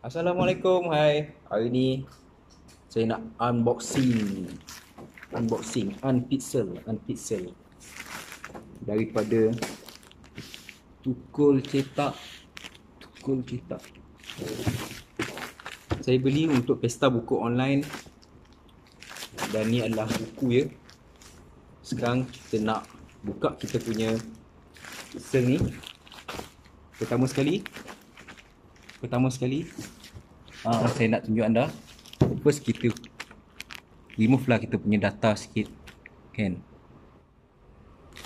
Assalamualaikum, hai. Hari ni saya nak unpixel daripada Tukul Cetak. Tukul Cetak. Saya beli untuk pesta buku online dan ni adalah buku ya. Sekarang kita nak buka kita punya pixel ni. Pertama sekali saya nak tunjuk anda. First kita remove lah kita punya data sikit, kan.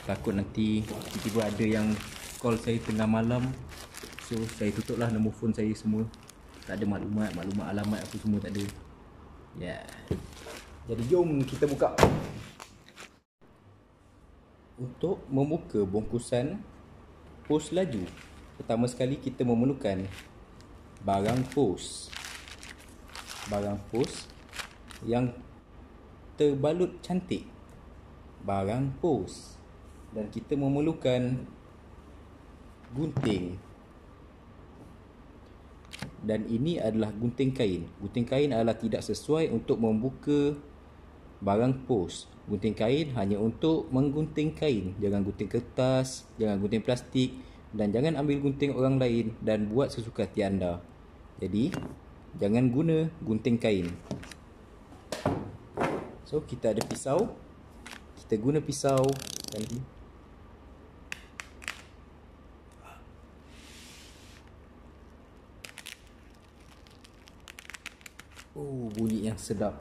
Takut nanti tiba-tiba ada yang call saya tengah malam, so saya tutup lah nombor phone saya semua. Tak ada maklumat alamat apa semua tak ada. Ya. Jadi jom kita buka. Untuk membuka bungkusan pos laju, pertama sekali kita memerlukan barang pos yang terbalut cantik, barang pos. Dan kita memerlukan gunting, dan ini adalah gunting kain. Gunting kain adalah tidak sesuai untuk membuka barang pos. Gunting kain hanya untuk menggunting kain. Jangan gunting kertas, jangan gunting plastik, dan jangan ambil gunting orang lain dan buat sesuka hati anda. Jadi jangan guna gunting kain. So kita ada pisau, kita guna pisau dan bunyi yang sedap.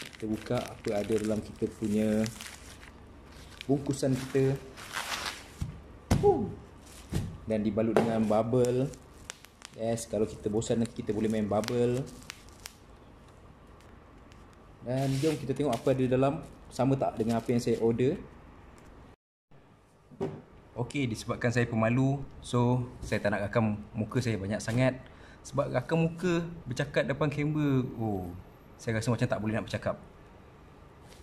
Kita buka apa ada dalam kita punya bungkusan kita. Dan dibalut dengan bubble. Yes, kalau kita bosan nanti kita boleh main bubble. Dan jom kita tengok apa ada dalam. Sama tak dengan apa yang saya order? Okey, disebabkan saya pemalu, so saya tak nak rakam muka saya banyak sangat. Sebab rakam muka bercakap depan kamera, saya rasa macam tak boleh nak bercakap.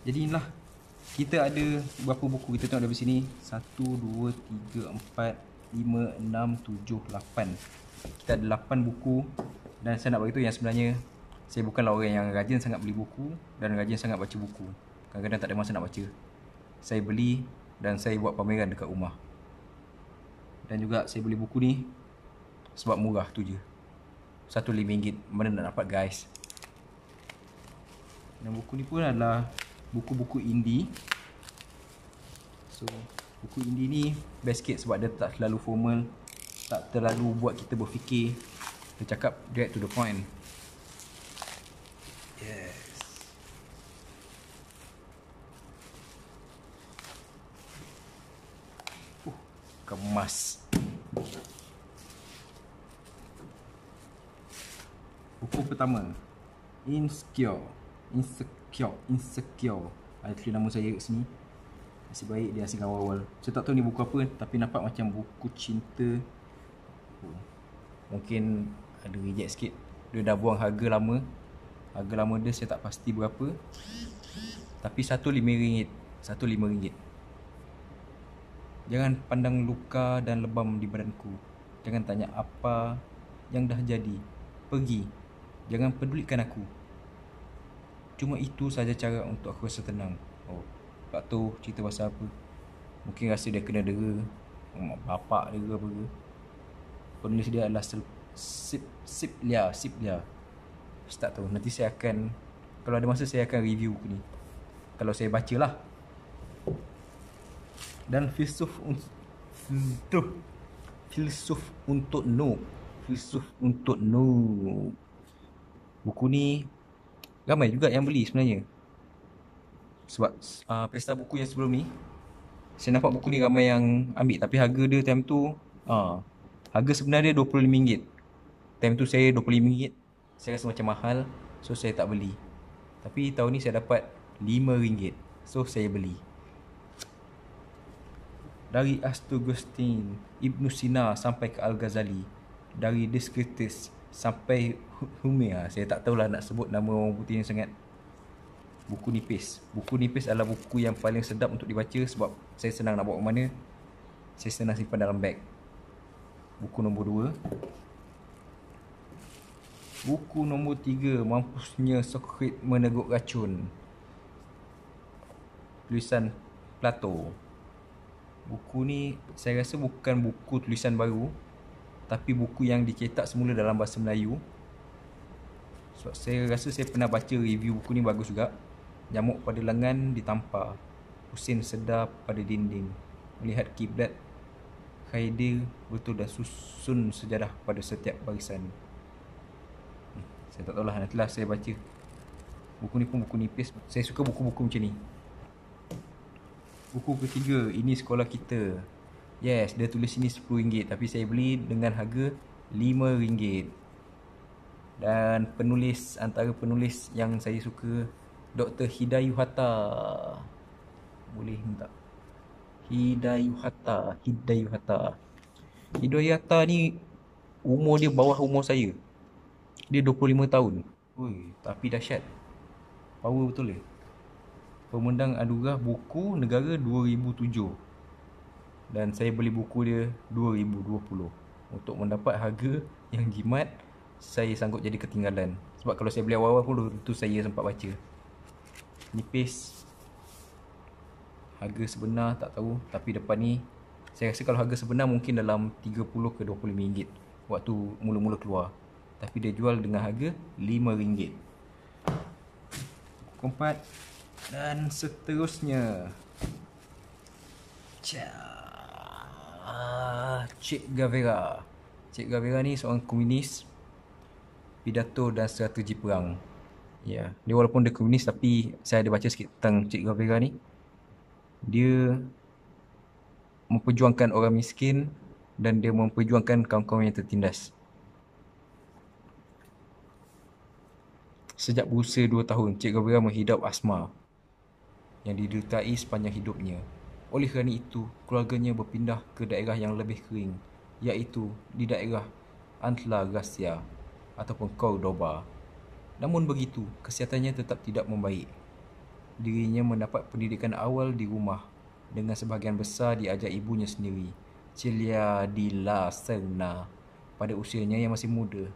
Jadi inilah, kita ada berapa buku, kita tengok dari sini. 1, 2, 3, 4, 5, 6, 7, 8. Kita ada 8 buku. Dan saya nak beritahu yang sebenarnya saya bukanlah orang yang rajin sangat beli buku dan rajin sangat baca buku. Kadang-kadang tak ada masa nak baca. Saya beli dan saya buat pameran dekat rumah. Dan juga saya beli buku ni sebab murah tu je, RM1.5. Mana nak dapat guys. Dan buku ni pun adalah buku-buku indie. So buku indie ni best sikit sebab dia tak terlalu formal, tak terlalu buat kita berfikir. Dia cakap direct to the point. Yes. Kemas. Buku pertama, Insecure. Ada tulis nama saya kat sini. Nasib baik dia asing awal-awal. Saya tak tahu ni buku apa, tapi nampak macam buku cinta. Mungkin ada reject sikit. Dia dah buang harga lama. Harga lama dia saya tak pasti berapa, tapi RM1.5. RM1.5. Jangan pandang luka dan lebam di badanku. Jangan tanya apa yang dah jadi. Pergi. Jangan pedulikan aku. Cuma itu saja cara untuk aku rasa tenang. Tak tahu cerita pasal apa. Mungkin rasa dia kena dera, mak bapak dia ke apa ke. Penulis dia adalah Siplia. Tak tahu. Nanti saya akan, kalau ada masa saya akan review ni, kalau saya baca lah. Dan filsuf untuk noob. Buku ni ramai juga yang beli sebenarnya. Sebab pesta buku yang sebelum ni, saya nampak buku ni ramai yang ambil. Tapi harga dia time tu, harga sebenarnya RM25. Time tu saya RM25, saya rasa macam mahal, so saya tak beli. Tapi tahun ni saya dapat RM5, so saya beli. Dari Astagustin, Ibn Sina sampai ke Al-Ghazali, dari Descartes sampai Humair. Saya tak tahulah nak sebut nama orang putih ni sangat. Buku nipis adalah buku yang paling sedap untuk dibaca sebab saya senang nak bawa ke mana. Saya senang simpan dalam beg. Buku nombor 2. Buku nombor 3, Mampusnya Sokrates Meneguk Racun. Tulisan Plato. Buku ni saya rasa bukan buku tulisan baru, tapi buku yang dicetak semula dalam bahasa Melayu. Sebab saya rasa saya pernah baca review buku ni, bagus juga. Nyamuk pada lengan ditampar, Husin sedar pada dinding, melihat kiblat, kaedah betul dan susun sejarah pada setiap barisan. Saya tak tahulah, nantilah saya baca. Buku ni pun buku nipis. Saya suka buku-buku macam ni. Buku ketiga, Ini Sekolah Kita. Yes, dia tulis sini RM10, tapi saya beli dengan harga RM5. Dan penulis, antara penulis yang saya suka, Dr. Hidayuhata. Boleh minta Hidayuhata. Hidayuhata ni umur dia bawah umur saya. Dia 25 tahun. Ui, tapi dahsyat. Power betul dia. Pemendang anugerah buku negara 2007. Dan saya beli buku dia 2020. Untuk mendapat harga yang jimat, saya sanggup jadi ketinggalan. Sebab kalau saya beli awal-awal pun tu saya sempat baca. Nipis. Harga sebenar tak tahu, tapi depan ni saya rasa kalau harga sebenar mungkin dalam 30 ke 25 ringgit waktu mula-mula keluar. Tapi dia jual dengan harga RM5. Keempat dan seterusnya, Che Guevara. Che Guevara ni seorang komunis, pidato dan strategi perang. Ya, dia walaupun dia komunis, tapi saya ada baca sikit tentang Che Guevara ni. Dia memperjuangkan orang miskin dan dia memperjuangkan kaum-kaum yang tertindas. Sejak berusia 2 tahun, Che Guevara menghidap asma yang didertai sepanjang hidupnya. Oleh kerana itu, keluarganya berpindah ke daerah yang lebih kering, iaitu di daerah Antla Gracia ataupun Cordoba. Namun begitu, kesihatannya tetap tidak membaik. Dirinya mendapat pendidikan awal di rumah, dengan sebahagian besar diajar ibunya sendiri, Celia de la Serna. Pada usianya yang masih muda,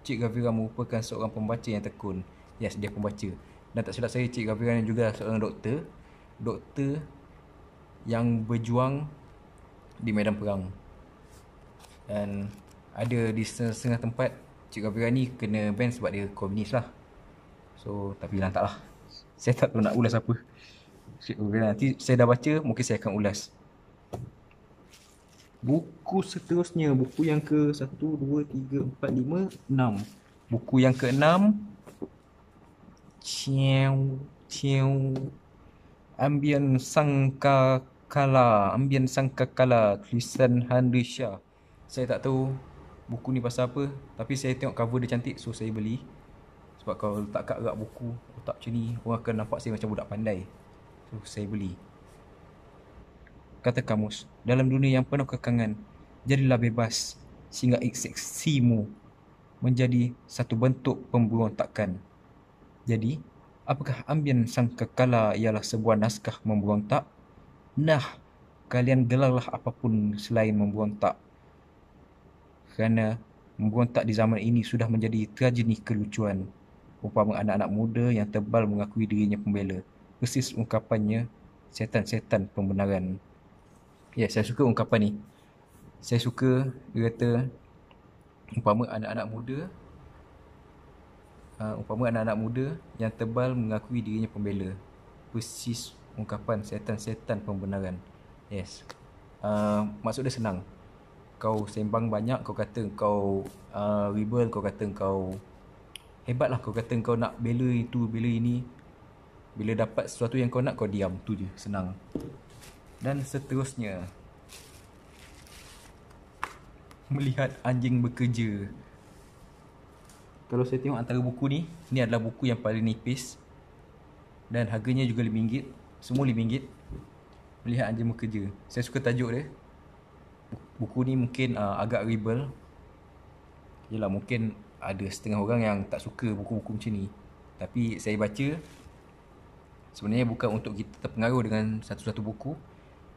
Che Guevara merupakan seorang pembaca yang tekun. Yes, dia pembaca. Dan tak silap saya, Che Guevara juga seorang doktor. Doktor yang berjuang di medan perang. Dan ada di setengah tempat Che Guevara ni kena ban sebab dia komunis lah. So, tapi lantaklah. Saya tak tahu nak ulas apa. Che Guevara nanti saya dah baca, mungkin saya akan ulas. Buku seterusnya, buku yang ke 1, 2, 3, 4, 5, 6. Buku yang ke-6, Ambien Sangkakala, tulisan Henry Shah. Saya tak tahu buku ni pasal apa, tapi saya tengok cover dia cantik, so saya beli. Sebab kalau letak kat rak buku kotak macam ni, orang akan nampak saya macam budak pandai. So saya beli. Kata kamus, dalam dunia yang penuh kekangan, jadilah bebas sehingga eksiksimu menjadi satu bentuk pemberontakan. Jadi, apakah Ambien Sangkakala ialah sebuah naskah memberontak? Nah, kalian gelarlah apapun selain memberontak. Kerana memberontak di zaman ini sudah menjadi tragedi kelucuan. Umpama anak-anak muda yang tebal mengakui dirinya pembela. Persis ungkapannya, setan-setan pembenaran. Ya, saya suka ungkapan ni. Saya suka dia kata umpama anak-anak muda yang tebal mengakui dirinya pembela. Persis ungkapan setan-setan pembenaran. Yes. Maksud dia senang. Kau sembang banyak, kau kata kau rebel, kau kata kau hebat lah, kau kata kau nak bela itu, bela ini. Bila dapat sesuatu yang kau nak, kau diam. Tu je, senang. Dan seterusnya, Melihat Anjing Bekerja. Kalau saya tengok antara buku ni adalah buku yang paling nipis. Dan harganya juga RM5. Semua RM5. Melihat Anjing Bekerja. Saya suka tajuk dia. Buku ni mungkin agak rebel. Yelah, mungkin ada setengah orang yang tak suka buku-buku macam ni. Tapi saya baca, sebenarnya bukan untuk kita terpengaruh dengan satu-satu buku,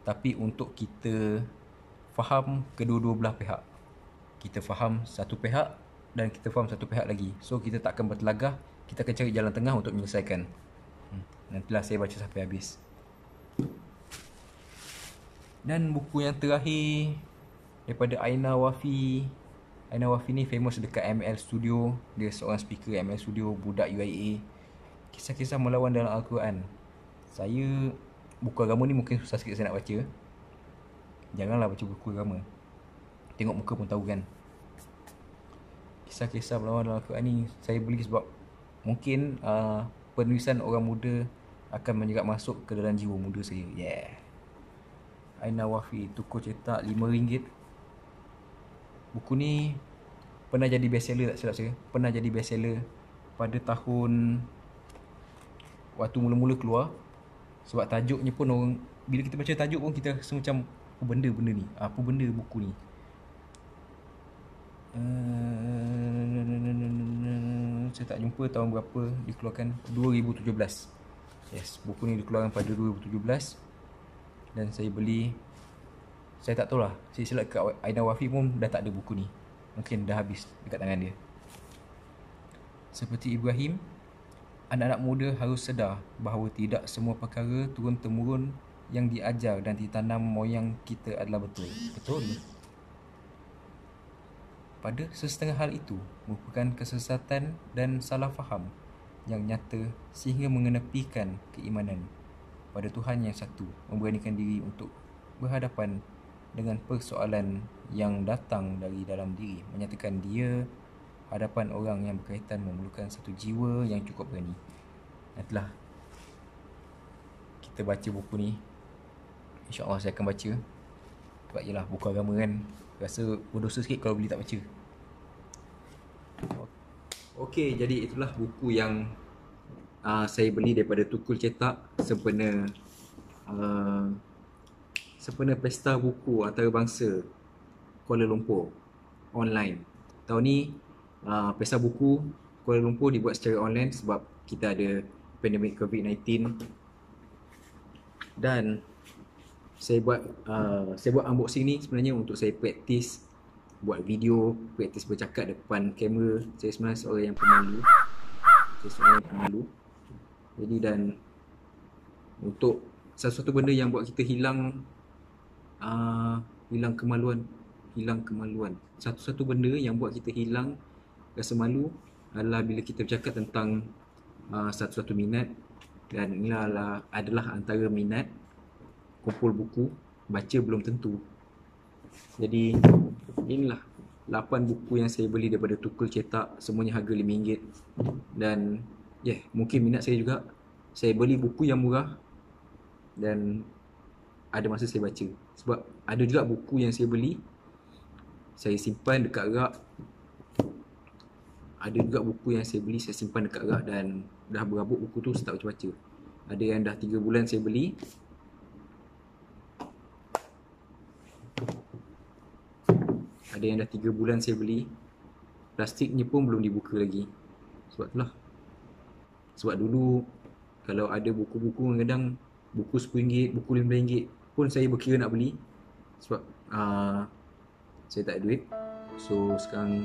tapi untuk kita faham kedua-dua belah pihak. Kita faham satu pihak dan kita faham satu pihak lagi. So kita tak akan bertelagah, kita akan cari jalan tengah untuk menyelesaikan. Nantilah saya baca sampai habis. Dan buku yang terakhir daripada Aina Wafi. Aina Wafi ni famous dekat ML Studio. Dia seorang speaker ML Studio, budak UIA. Kisah-kisah melawan dalam Al-Quran. Saya, buku agama ni mungkin susah sikit saya nak baca. Janganlah baca buku agama, tengok muka pun tahu kan. Kisah-kisah melawan dalam Al-Quran ni saya beli sebab mungkin penulisan orang muda akan menyerap masuk ke dalam jiwa muda saya. Aina Wafi, Tukur cetak RM5. Buku ni pernah jadi bestseller, tak silap saya. Pernah jadi bestseller pada tahun waktu mula-mula keluar. Sebab tajuknya pun orang, bila kita baca tajuk pun kita rasa macam apa benda ni, apa benda buku ni. Saya tak jumpa tahun berapa dikeluarkan. 2017. Yes, buku ni dikeluarkan pada 2017 dan saya beli. Saya tak tahulah, saya silap kat Aina Wafi pun dah tak ada buku ni. Mungkin dah habis dekat tangan dia. Seperti Ibrahim, anak-anak muda harus sedar bahawa tidak semua perkara turun-temurun yang diajar dan ditanam moyang kita adalah betul. Betul. Pada sesetengah hal itu merupakan kesesatan dan salah faham yang nyata sehingga mengenepikan keimanan pada Tuhan yang satu, memberanikan diri untuk berhadapan dengan persoalan yang datang dari dalam diri, menyatakan dia hadapan orang yang berkaitan memerlukan satu jiwa yang cukup berani. Nantilah kita baca buku ni. InsyaAllah saya akan baca. Sebab yelah buku agama kan, rasa berdosa sikit kalau beli tak baca. Okey, jadi itulah buku yang saya beli daripada Tukul Cetak sempena Pesta Buku Antarabangsa Kuala Lumpur online. Tahun ni Pesta Buku Kuala Lumpur dibuat secara online sebab kita ada pandemik COVID-19. Dan saya buat unboxing ni sebenarnya untuk saya praktis buat video, praktis bercakap depan kamera. Saya sebenarnya seorang yang pemalu. Jadi dan untuk sesuatu benda yang buat kita hilang kemaluan. Satu-satu benda yang buat kita hilang rasa malu adalah bila kita bercakap tentang satu-satu minat. Dan inilah adalah antara minat kumpul buku, baca belum tentu. Jadi inilah 8 buku yang saya beli daripada Tukul Cetak, semuanya harga RM5. Dan mungkin minat saya juga. Saya beli buku yang murah dan ada masa saya baca. Sebab ada juga buku yang saya beli, saya simpan dekat rak. Ada juga buku yang saya beli, saya simpan dekat rak dan dah berabuk buku tu, saya tak baca-baca. Ada yang dah 3 bulan saya beli. Ada yang dah 3 bulan saya beli. Plastiknya pun belum dibuka lagi. Sebab itulah. Sebab dulu kalau ada buku-buku kadang buku RM10, buku RM15 pun saya berkira nak beli. Sebab saya tak ada duit. So sekarang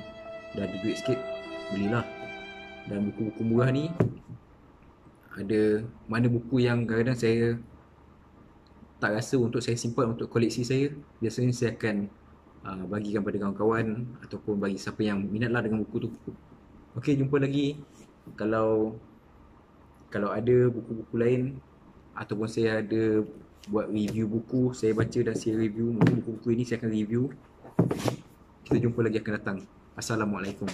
dah ada duit sikit, belilah. Dan buku-buku murah ni, ada mana buku yang kadang-kadang saya tak rasa untuk saya simpan untuk koleksi saya, biasanya saya akan bagikan pada kawan-kawan ataupun bagi siapa yang minatlah dengan buku tu. Okey, jumpa lagi. Kalau ada buku-buku lain ataupun saya ada buat review buku, saya baca dan saya review, mungkin buku-buku ini saya akan review. Kita jumpa lagi akan datang. Assalamualaikum.